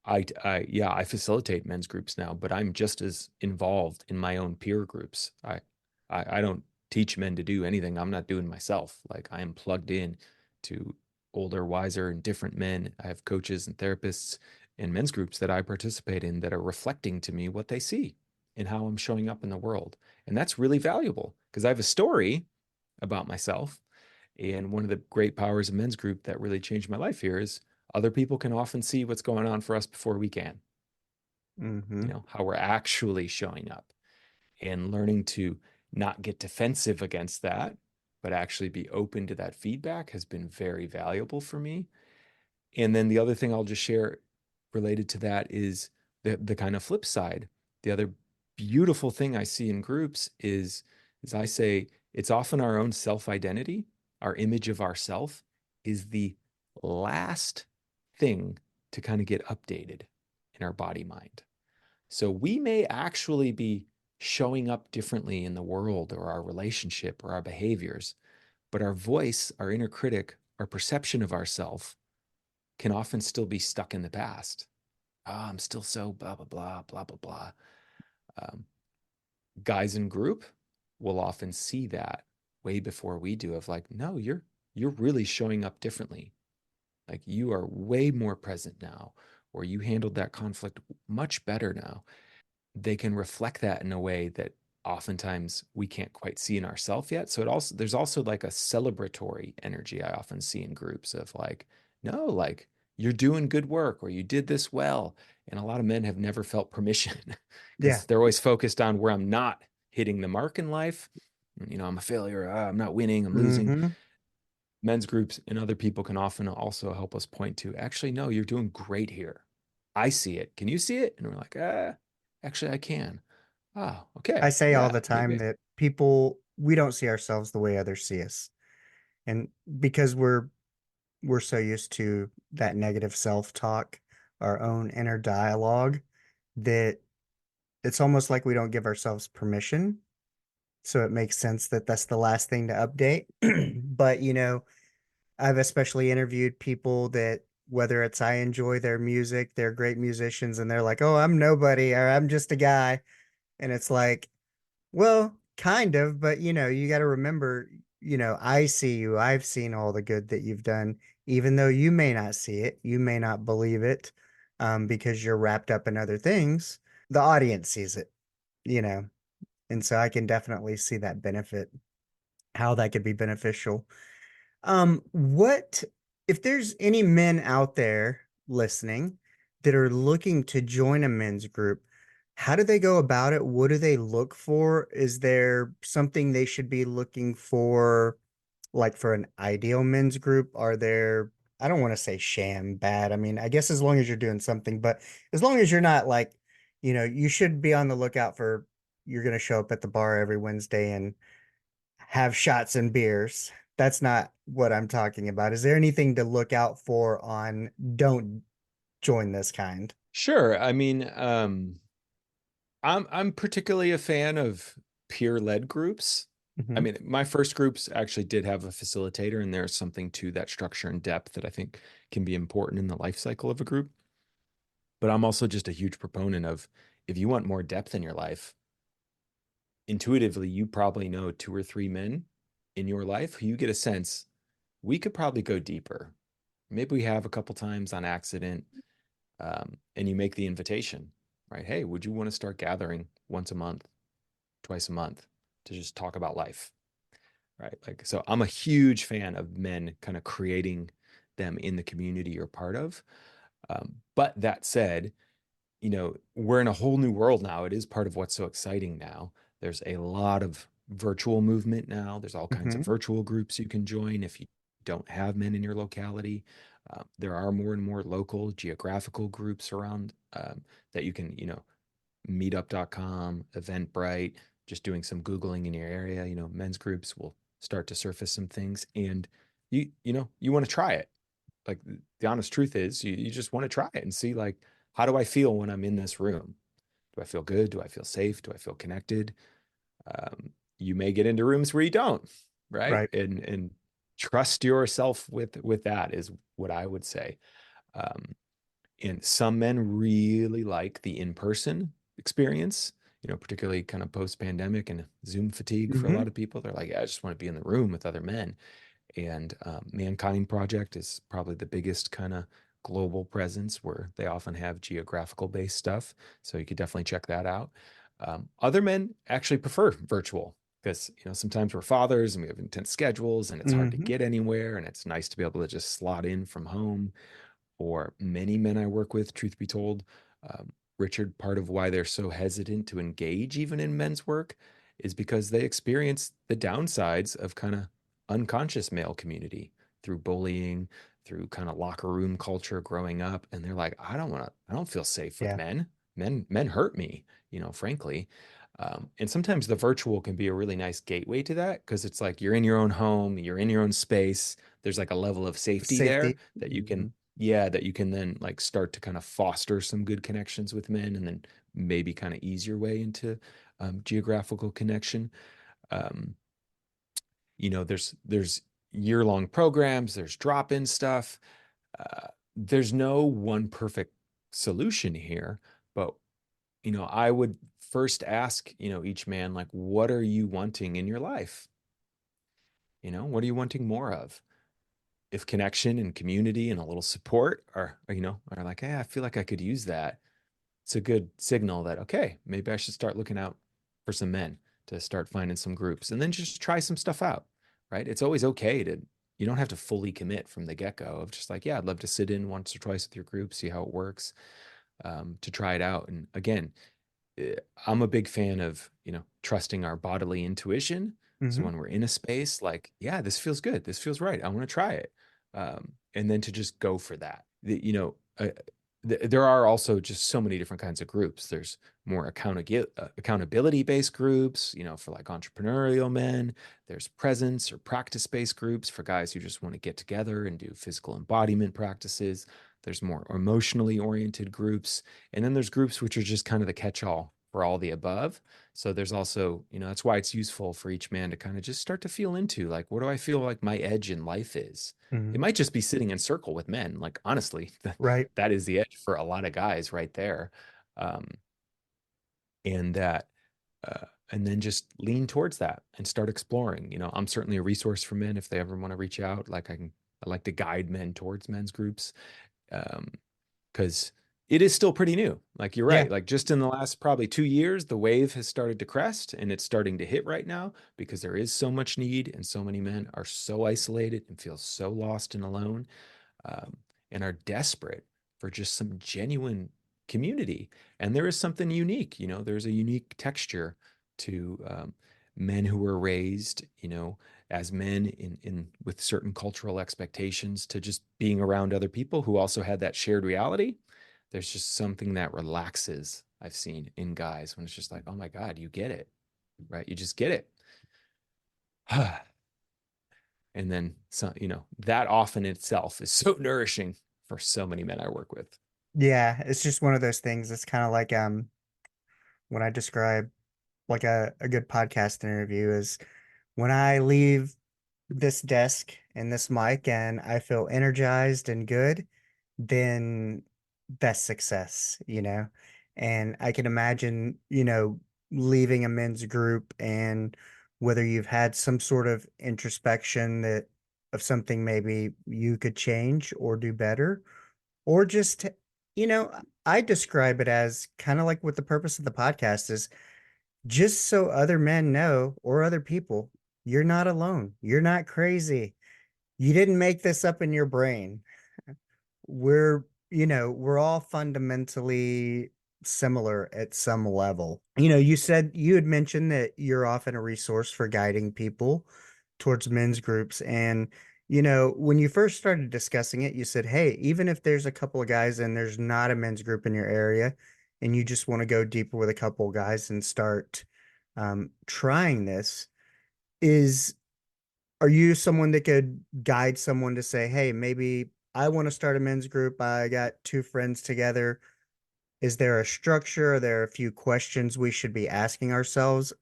I facilitate men's groups now, but I'm just as involved in my own peer groups. I don't teach men to do anything I'm not doing myself. Like, I am plugged in to older, wiser, and different men. I have coaches and therapists in men's groups that I participate in that are reflecting to me what they see and how I'm showing up in the world. And that's really valuable because I have a story about myself. And one of the great powers of men's group that really changed my life here is other people can often see what's going on for us before we can, Mm-hmm. how we're actually showing up, and learning to not get defensive against that, but actually be open to that feedback has been very valuable for me. And then the other thing I'll just share related to that is the kind of flip side. The other beautiful thing I see in groups is I say it's often our own self-identity, our image of ourself is the last thing to kind of get updated in our body mind. So we may actually be showing up differently in the world or our relationship or our behaviors, but our voice, our inner critic, our perception of ourself can often still be stuck in the past. Oh, I'm still so blah, blah, blah, blah, blah, blah. Um, Guys in group will often see that way before we do of like, no, you're really showing up differently. Like, you are way more present now, or you handled that conflict much better now. They can reflect that in a way that oftentimes we can't quite see in ourselves yet. So there's also like a celebratory energy I often see in groups of like, no, like, you're doing good work or you did this well. And a lot of men have never felt permission Yeah. because they're always focused on where I'm not hitting the mark in life. I'm a failure. I'm not winning. I'm losing. Mm-hmm. Men's groups and other people can often also help us point to, actually, no, you're doing great here. I see it. Can you see it? And we're like, actually, I can. Oh, I okay. say all Yeah, the time maybe. that we don't see ourselves the way others see us. And because we're so used to that negative self-talk, our own inner dialogue, that it's almost like we don't give ourselves permission. So it makes sense that that's the last thing to update. But, I've especially interviewed people that whether it's I enjoy their music, they're great musicians, and they're like, oh, I'm nobody or I'm just a guy. And it's like, well, kind of, but you got to remember, I see you. I've seen all the good that you've done, even though you may not see it, you may not believe it, because you're wrapped up in other things. The audience sees it, you know, and so I can definitely see that benefit, how that could be beneficial. What if there's any men out there listening that are looking to join a men's group? How do they go about it? What do they look for? Is there something they should be looking for, like for an ideal men's group? Are there, I don't want to say sham bad. I mean, I guess as long as you're doing something, but as long as you're not like, you should be on the lookout for, you're going to show up at the bar every Wednesday and have shots and beers. That's not what I'm talking about. Is there anything to look out for on don't join this kind? Sure. I mean, I'm particularly a fan of peer-led groups. I Mhm. mean, my first groups actually did have a facilitator, and there's something to that structure and depth that I think can be important in the life cycle of a group. But I'm also just a huge proponent of, if you want more depth in your life, intuitively, you probably know two or three men in your life who you get a sense we could probably go deeper. maybe we have a couple times on accident, and you make the invitation, right? Hey, would you want to start gathering once a month, twice a month to just talk about life, right? Like, so I'm a huge fan of men kind of creating them in the community you're part of. But that said, we're in a whole new world now. It is part of what's so exciting now. There's a lot of virtual movement now. There's all kinds of Mm-hmm. virtual groups you can join if you don't have men in your locality. There are more and more local geographical groups around, that you can, meetup.com, Eventbrite, just doing some Googling in your area, men's groups will start to surface some things. And you want to try it. Like, the honest truth is you just want to try it and see, like, how do I feel when I'm in this room? Do I feel good? Do I feel safe? Do I feel connected? You may get into rooms where you don't, right? Right. And trust yourself with that is what I would say. Um, and some men really like the in-person experience, particularly kind of post-pandemic and Zoom fatigue for a Mm-hmm. lot of people. They're like, yeah, I just want to be in the room with other men. And Mankind Project is probably the biggest kind of global presence where they often have geographical based stuff. So you could definitely check that out. Other men actually prefer virtual because, sometimes we're fathers and we have intense schedules and it's hard to Mm-hmm. get anywhere. And it's nice to be able to just slot in from home. Or many men I work with, truth be told, Richard, part of why they're so hesitant to engage even in men's work is because they experience the downsides of kind of unconscious male community through bullying, through kind of locker room culture growing up. And they're like, I don't feel safe with Yeah. men. Men hurt me, frankly. And sometimes the virtual can be a really nice gateway to that because it's like you're in your own home, you're in your own space. There's like a level of safety there Safety. that you Mm-hmm. can, yeah, that you can then like start to kind of foster some good connections with men and then maybe kind of ease your way into geographical connection. Um, there's year-long programs, there's drop-in stuff. There's no one perfect solution here, but I would first ask, each man, like, what are you wanting in your life? What are you wanting more of? If connection and community and a little support are like, hey, I feel like I could use that. It's a good signal that, okay, maybe I should start looking out for some men to start finding some groups and then just try some stuff out, right? It's always okay you don't have to fully commit from the get go of just like, yeah, I'd love to sit in once or twice with your group, see how it works, to try it out. And again, I'm a big fan of, trusting our bodily intuition. So Mm-hmm. when we're in a space, like, yeah, this feels good. This feels right. I want to try it. And then to just go for that. There are also just so many different kinds of groups. There's more accountability based groups, for like entrepreneurial men. There's presence or practice based groups for guys who just want to get together and do physical embodiment practices. There's more emotionally oriented groups. And then there's groups which are just kind of the catch all for all the above. So there's also, that's why it's useful for each man to kind of just start to feel into, like, what do I feel like my edge in life is? It Mm-hmm. might just be sitting in circle with men. Like, honestly, Right. that is the edge for a lot of guys right there. Um, and that, and then just lean towards that and start exploring. I'm certainly a resource for men if they ever want to reach out. I like to guide men towards men's groups. Because it is still pretty new. Like, you're Yeah. right. Like, just in the last probably 2 years, the wave has started to crest and it's starting to hit right now because there is so much need and so many men are so isolated and feel so lost and alone, um, and are desperate for just some genuine community. And there is something unique, there's a unique texture to men who were raised, as men in with certain cultural expectations to just being around other people who also had that shared reality. There's just something that relaxes, I've seen in guys when it's just like, oh my God, you get it, right? You just get it. And then so, that often itself is so nourishing for so many men I work with. Yeah. It's just one of those things. It's kind of like when I describe like a good podcast interview is when I leave this desk and this mic and I feel energized and good, then that's success. And I can imagine, leaving a men's group and whether you've had some sort of introspection that of something maybe you could change or do better, or just, you know, I describe it as kind of like what the purpose of the podcast is, just so other men know, or other people, you're not alone. You're not crazy. You didn't make this up in your brain. We're all fundamentally similar at some level. You said you had mentioned that you're often a resource for guiding people towards men's groups. And, when you first started discussing it, you said, hey, even if there's a couple of guys and there's not a men's group in your area, and you just want to go deeper with a couple of guys and start trying this, is are you someone that could guide someone to say, hey, maybe I want to start a men's group. I got two friends together. Is there a structure? Are there a few questions we should be asking ourselves?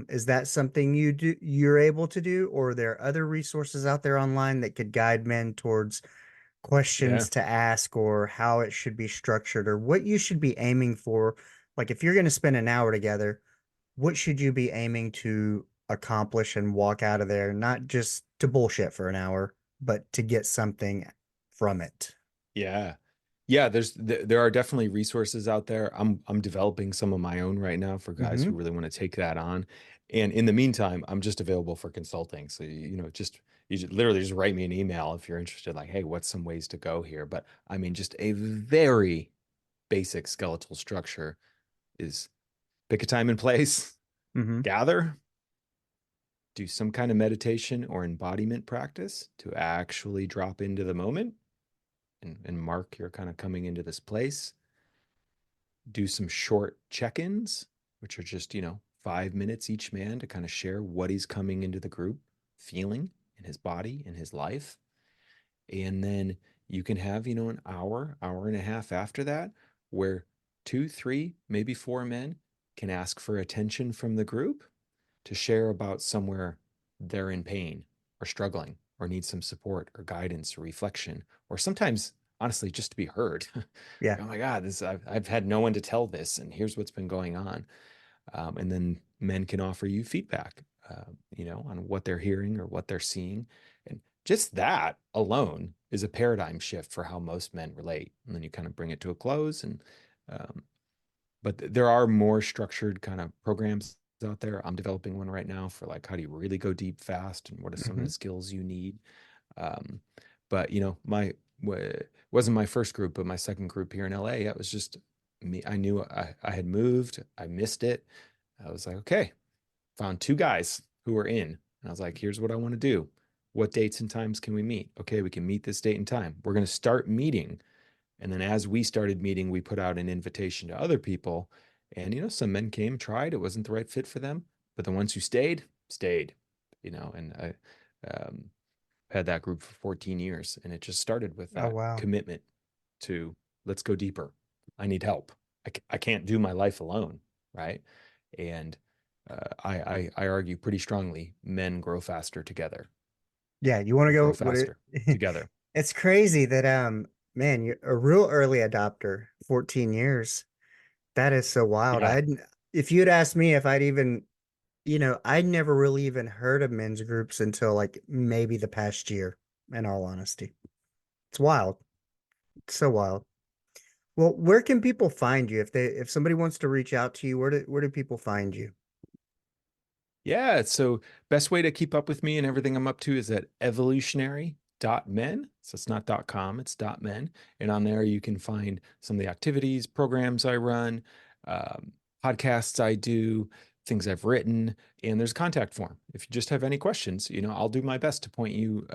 Is that something you're able to do, or are there other resources out there online that could guide men towards Yeah. questions to ask, or how it should be structured, or what you should be aiming for? Like if you're going to spend an hour together, what should you be aiming to accomplish and walk out of there, not just to bullshit for an hour, but to get something from it? Yeah. Yeah, there are definitely resources out there. I'm developing some of my own right now for guys who Mm-hmm. really want to take that on. And in the meantime, I'm just available for consulting. So literally just write me an email if you're interested, like, hey, what's some ways to go here? But I mean, just a very basic skeletal structure is pick a time and place, Mm-hmm. gather, do some kind of meditation or embodiment practice to actually drop into the moment and mark you're kind of coming into this place. Do some short check-ins, which are just, 5 minutes each man to kind of share what he's coming into the group feeling in his body, in his life. And then you can have, an hour, hour and a half after that, where two, three, maybe four men can ask for attention from the group to share about somewhere they're in pain or struggling or need some support or guidance or reflection, or sometimes honestly just to be heard. Yeah. Oh my God, I've had no one to tell this, and here's what's been going on. And then men can offer you feedback, on what they're hearing or what they're seeing, and just that alone is a paradigm shift for how most men relate. And then you kind of bring it to a close, and um, but there are more structured kind of programs out there. I'm developing one right now for like how do you really go deep fast, and what are some of Mm-hmm. the skills you need. Um, but my wasn't my first group, but my second group here in LA, it was just me. I knew I had moved, I missed it. I was like, okay, found two guys who were in, and I was like, here's what I want to do. What dates and times can we meet? Okay, we can meet this date and time. We're going to start meeting, and then as we started meeting, we put out an invitation to other people. And, some men came, tried, it wasn't the right fit for them. But the ones who stayed, stayed, and I had that group for 14 years. And it just started with Oh, that wow. commitment to let's go deeper. I need help. I can't do my life alone. Right. And I argue pretty strongly men grow faster together. Yeah, you want to Men go grow what it faster together. it's crazy that man, you're a real early adopter, 14 years. That is so wild. Yeah. If you'd asked me if I'd even, I'd never really even heard of men's groups until like maybe the past year, in all honesty. It's wild. It's so wild. Well, where can people find you if somebody wants to reach out to you, where do people find you? Yeah. So best way to keep up with me and everything I'm up to is at evolutionary.men. So it's not .com, it's .men. And on there you can find some of the activities, programs I run, um, podcasts I do, things I've written, and there's a contact form. If you just have any questions, I'll do my best to point you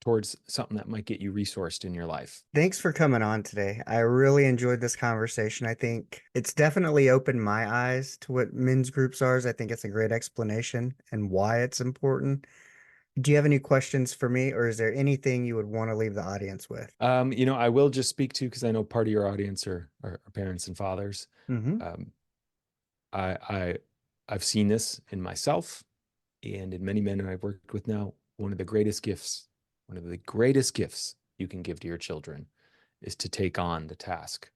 towards something that might get you resourced in your life. Thanks for coming on today. I really enjoyed this conversation. I think it's definitely opened my eyes to what men's groups are. I think it's a great explanation and why it's important. Do you have any questions for me, or is there anything you would want to leave the audience with? I will just speak to, because I know part of your audience are parents and fathers. Mm-hmm. Um, I, I I've seen this in myself and in many men I've worked with now. One of the greatest gifts you can give to your children is to take on the task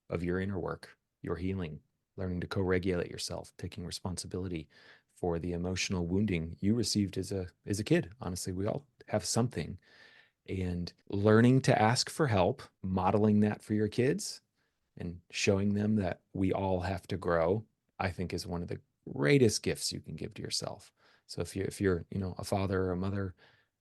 of your inner work, your healing, learning to co-regulate yourself, taking responsibility for the emotional wounding you received as a kid. Honestly, we all have something. And learning to ask for help, modeling that for your kids and showing them that we all have to grow, I think is one of the greatest gifts you can give to yourself. So if you're, a father or a mother,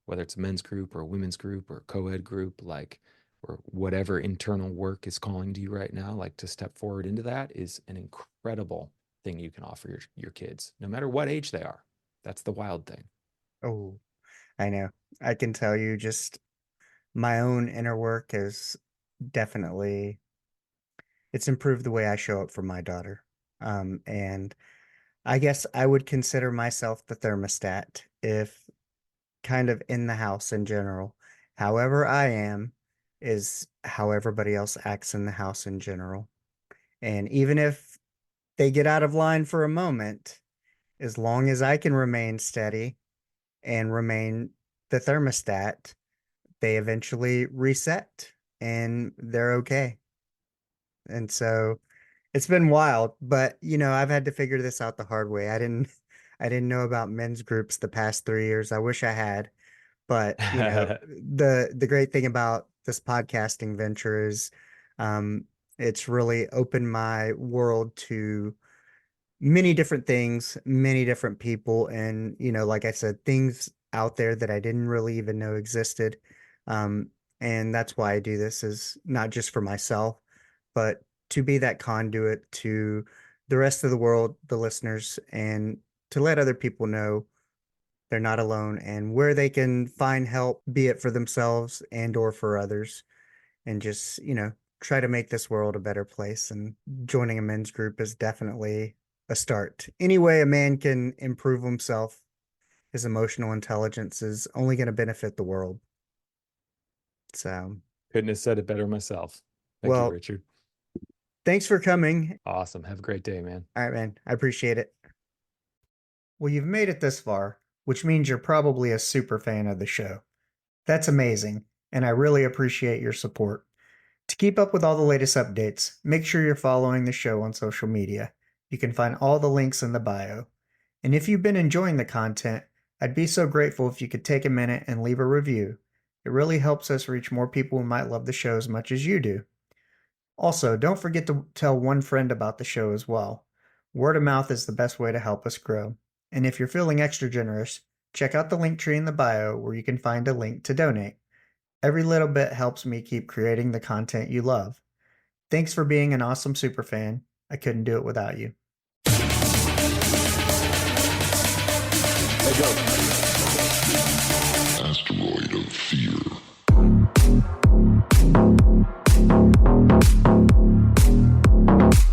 whether it's a men's group or a women's group or a co-ed group, or whatever internal work is calling to you right now, like to step forward into that is an incredible thing you can offer your kids, no matter what age they are. That's the wild thing. Oh, I know. I can tell you just my own inner work has definitely, it's improved the way I show up for my daughter. And I guess I would consider myself the thermostat if kind of in the house in general. However I am is how everybody else acts in the house in general. And even if they get out of line for a moment, as long as I can remain steady and remain the thermostat, they eventually reset and they're okay. And so it's been wild, but I've had to figure this out the hard way. I didn't know about men's groups the past 3 years. I wish I had, but the great thing about this podcasting venture is um it's really opened my world to many different things, many different people, and like I said, things out there that I didn't really even know existed. Um, and that's why I do this, is not just for myself, but to be that conduit to the rest of the world, the listeners, and to let other people know they're not alone and where they can find help, be it for themselves and or for others, and just, try to make this world a better place. And joining a men's group is definitely a start. Any way a man can improve himself, his emotional intelligence is only going to benefit the world. So, Couldn't have said it better myself. Thank you, well, Richard. thanks for coming. Awesome. Have a great day, man. All right, man. I appreciate it. Well, you've made it this far, which means you're probably a super fan of the show. That's amazing, and I really appreciate your support. To keep up with all the latest updates, make sure you're following the show on social media. You can find all the links in the bio. And if you've been enjoying the content, I'd be so grateful if you could take a minute and leave a review. It really helps us reach more people who might love the show as much as you do. Also, don't forget to tell one friend about the show as well. Word of mouth is the best way to help us grow. And if you're feeling extra generous, check out the link tree in the bio where you can find a link to donate. Every little bit helps me keep creating the content you love. Thanks for being an awesome superfan. I couldn't do it without you. Hey, go. Asteroid of fear.